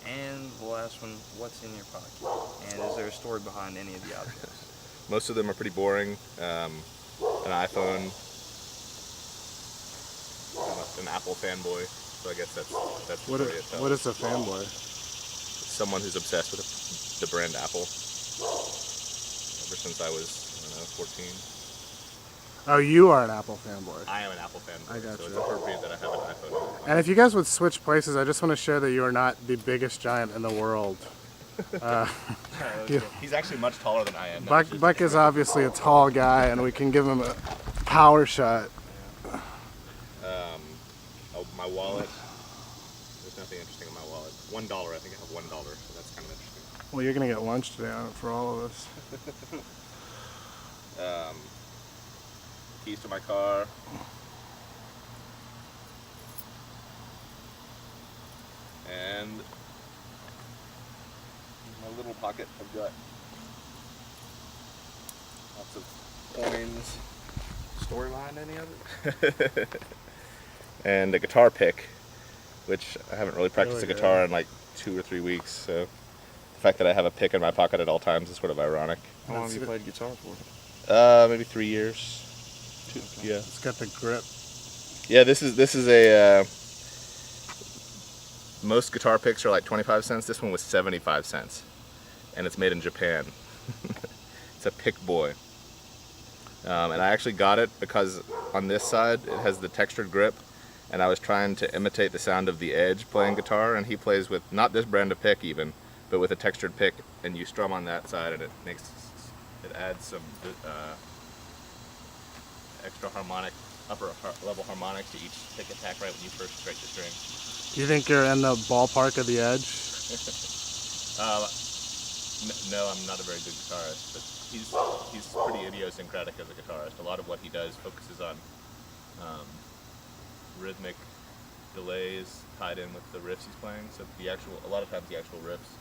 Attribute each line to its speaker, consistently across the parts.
Speaker 1: And the last one, what's in your pocket? And is there a story behind any of the objects?
Speaker 2: Most of them are pretty boring. An iPhone. I'm an Apple fanboy, so I guess that's the story it tells.
Speaker 3: What is a fanboy?
Speaker 2: Someone who's obsessed with the brand Apple ever since I was, I don't know, 14.
Speaker 3: Oh, you are an Apple fanboy.
Speaker 2: I am an Apple fanboy,
Speaker 3: I got
Speaker 2: so
Speaker 3: you.
Speaker 2: it's appropriate that I have an iPhone.
Speaker 3: And if you guys would switch places, I just want to share that you are not the biggest giant in the world.
Speaker 2: He's actually much taller than I am.
Speaker 3: Buck is obviously a tall guy, and we can give him a power shot.
Speaker 2: My wallet. There's nothing interesting in my wallet. $1. I think I have $1, so that's kind of interesting.
Speaker 3: Well, you're gonna get lunch today for all of us.
Speaker 2: Keys to my car. And in my little pocket, I've got lots of coins.
Speaker 1: Story behind any of it?
Speaker 2: And a guitar pick, which I haven't really practiced
Speaker 3: Really
Speaker 2: the guitar in like 2 or 3 weeks, so the fact that I have a pick in my pocket at all times is sort of ironic.
Speaker 1: How long have you played guitar for?
Speaker 2: Maybe 3 years.
Speaker 3: Okay.
Speaker 2: Yeah.
Speaker 3: It's got the grip.
Speaker 2: Yeah, this is a. Most guitar picks are like 25 cents. This one was 75 cents, and it's made in Japan. It's a pick boy. And I actually got it because on this side it has the textured grip, and I was trying to imitate the sound of the Edge playing guitar, and he plays with not this brand of pick even, but with a textured pick, and you strum on that side, and it adds some extra harmonic, upper level harmonics to each pick attack right when you first strike the string.
Speaker 3: Do you think you're in the ballpark of the Edge?
Speaker 2: No, I'm not a very good guitarist, but he's pretty idiosyncratic as a guitarist. A lot of what he does focuses on rhythmic delays tied in with the riffs he's playing. So a lot of times the actual riffs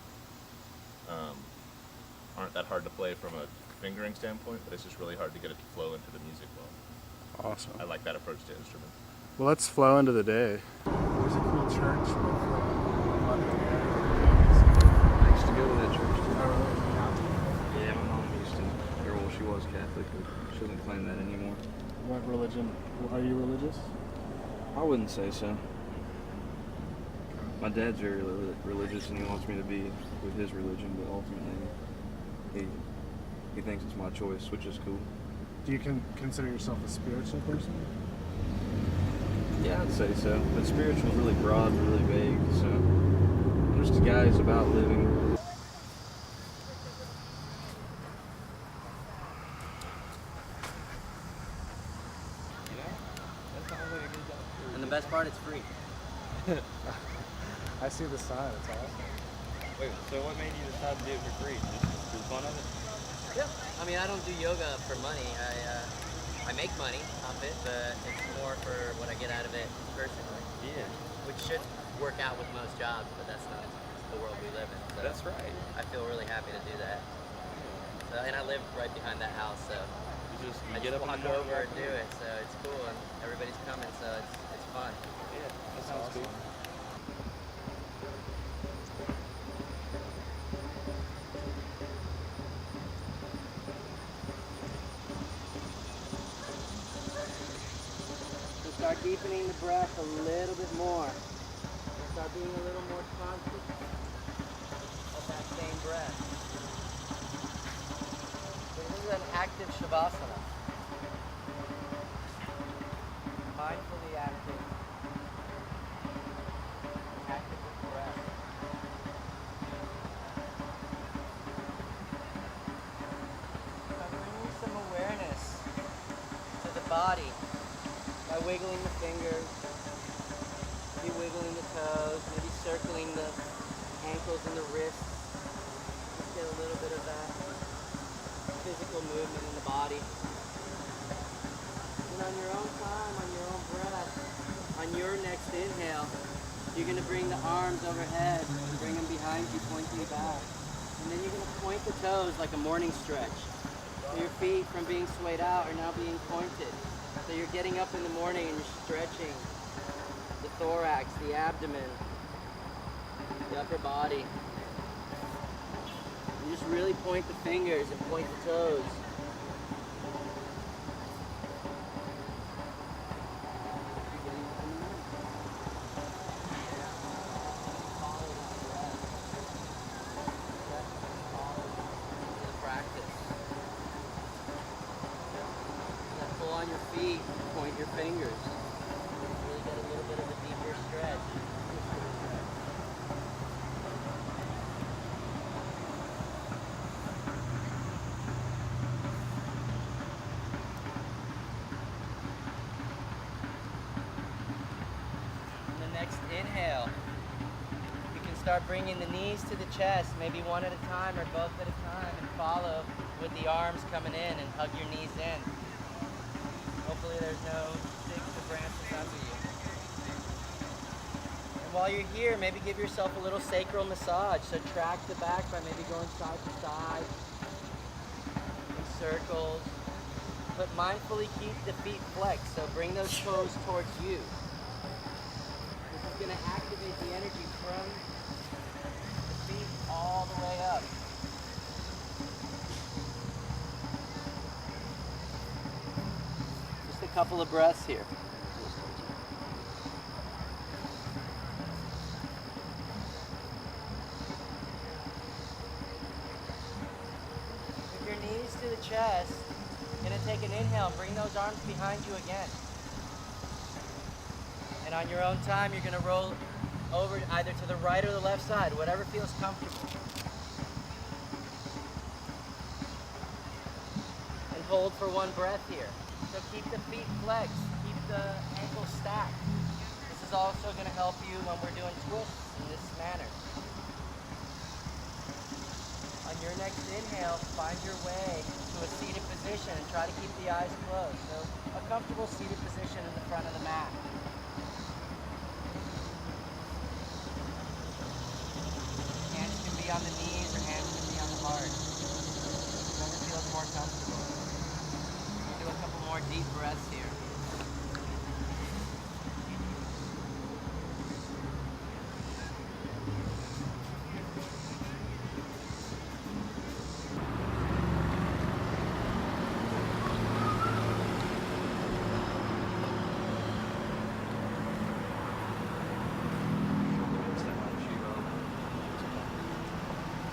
Speaker 2: aren't that hard to play from a fingering standpoint, but it's just really hard to get it to flow into the music well.
Speaker 3: Awesome.
Speaker 2: I like that approach to instruments.
Speaker 3: Well, let's flow into the day. There's a cool church with
Speaker 1: I used to go to that church too. Yeah, my mom used to. Well, she was Catholic, but she doesn't claim that anymore.
Speaker 3: What religion? Are you religious?
Speaker 1: I wouldn't say so. My dad's very religious, and he wants me to be with his religion, but ultimately, he thinks it's my choice, which is cool.
Speaker 3: Do you consider yourself a spiritual person?
Speaker 1: Yeah, I'd say so. But spiritual is really broad and really vague, so I'm just a guy who's about living.
Speaker 4: And the best part, it's free.
Speaker 3: I see the sign. It's awesome.
Speaker 5: Wait, so what made you decide to do it for free? Just for the fun of it?
Speaker 4: Yeah. I mean, I don't do yoga for money. I make money off it, but it's more for what I get out of it personally.
Speaker 5: Yeah.
Speaker 4: Which should work out with most jobs, but that's not the world we live in. So
Speaker 5: That's right.
Speaker 4: I feel really happy to do that. So, and I live right behind that house, so
Speaker 5: You
Speaker 4: I
Speaker 5: get
Speaker 4: just
Speaker 5: up in
Speaker 4: walk
Speaker 5: the morning.
Speaker 4: over and do it. So it's cool, and everybody's coming, so it's fun.
Speaker 5: Yeah, that sounds cool.
Speaker 4: So start deepening the breath a little bit more. And start being a little more conscious of that same breath. So this is an active shavasana. Mindfully active. Active with the breath. Start bringing some awareness to the body. By wiggling the fingers, maybe wiggling the toes, maybe circling the ankles and the wrists. Just get a little bit of that physical movement in the body. And on your own time, on your own breath, on your next inhale, you're going to bring the arms overhead, bring them behind you, pointing back. And then you're going to point the toes like a morning stretch. So your feet, from being swayed out, are now being pointed. So you're getting up in the morning and you're stretching the thorax, the abdomen, the upper body. And just really point the fingers and point the toes. Pull on your feet, point your fingers. Really get a little bit of a deeper stretch. And the next inhale, you can start bringing the knees to the chest, maybe one at a time or both at a time, and follow with the arms coming in and hug your knees in. Hopefully there's no sticks or branches under you. And while you're here, maybe give yourself a little sacral massage. So track the back by maybe going side to side in circles. But mindfully keep the feet flexed. So bring those toes towards you. This is going to activate the energy from the feet all the way up. A couple of breaths here. With your knees to the chest, you're going to take an inhale and bring those arms behind you again. And on your own time, you're going to roll over either to the right or the left side, whatever feels comfortable. And hold for one breath here. So keep the feet flexed, keep the ankles stacked. This is also going to help you when we're doing twists in this manner. On your next inhale, find your way to a seated position and try to keep the eyes closed. So a comfortable seated position in the front of the mat. Hands can be on the knees or hands can be on the heart. Whatever feels more comfortable. Do a couple more deep breaths here.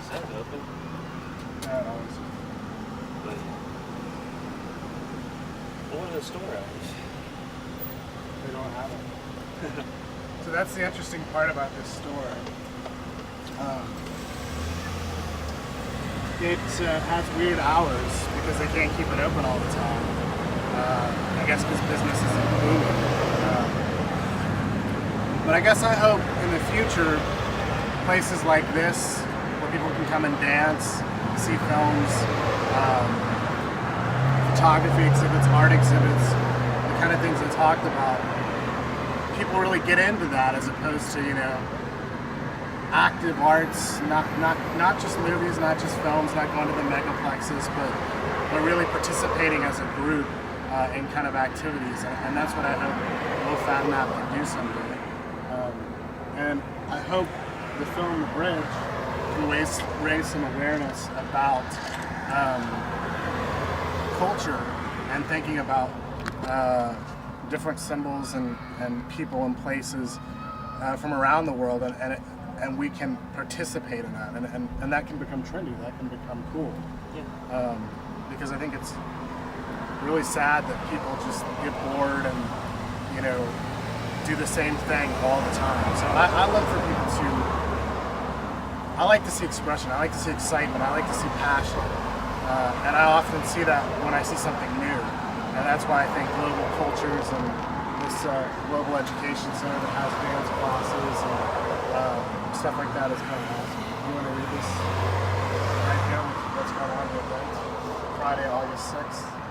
Speaker 1: Set it open,
Speaker 3: Yeah, it always.
Speaker 1: but what are the store hours?
Speaker 3: They don't have it. So that's the interesting part about this store. It has weird hours because they can't keep it open all the time. I guess because business isn't booming. But I guess I hope in the future places like this where people can come and dance, see films, photography exhibits, art exhibits, the kind of things I talked about. People really get into that as opposed to, active arts, not just movies, not just films, not going to the megaplexes, but really participating as a group in kind of activities. And that's what I hope Low Fat Map can do someday. And I hope the film The Bridge can raise some awareness about culture and thinking about different symbols and people and places from around the world, and we can participate in that, and that can become trendy, that can become cool.
Speaker 4: Yeah.
Speaker 3: Because I think it's really sad that people just get bored and, do the same thing all the time. So I look for people I like to see expression, I like to see excitement, I like to see passion. And I often see that when I see something new. And that's why I think Global Cultures and this Global Education Center that has dance classes and stuff like that is kind of awesome. You want to read this right now? What's going on with that? Friday, August 6th.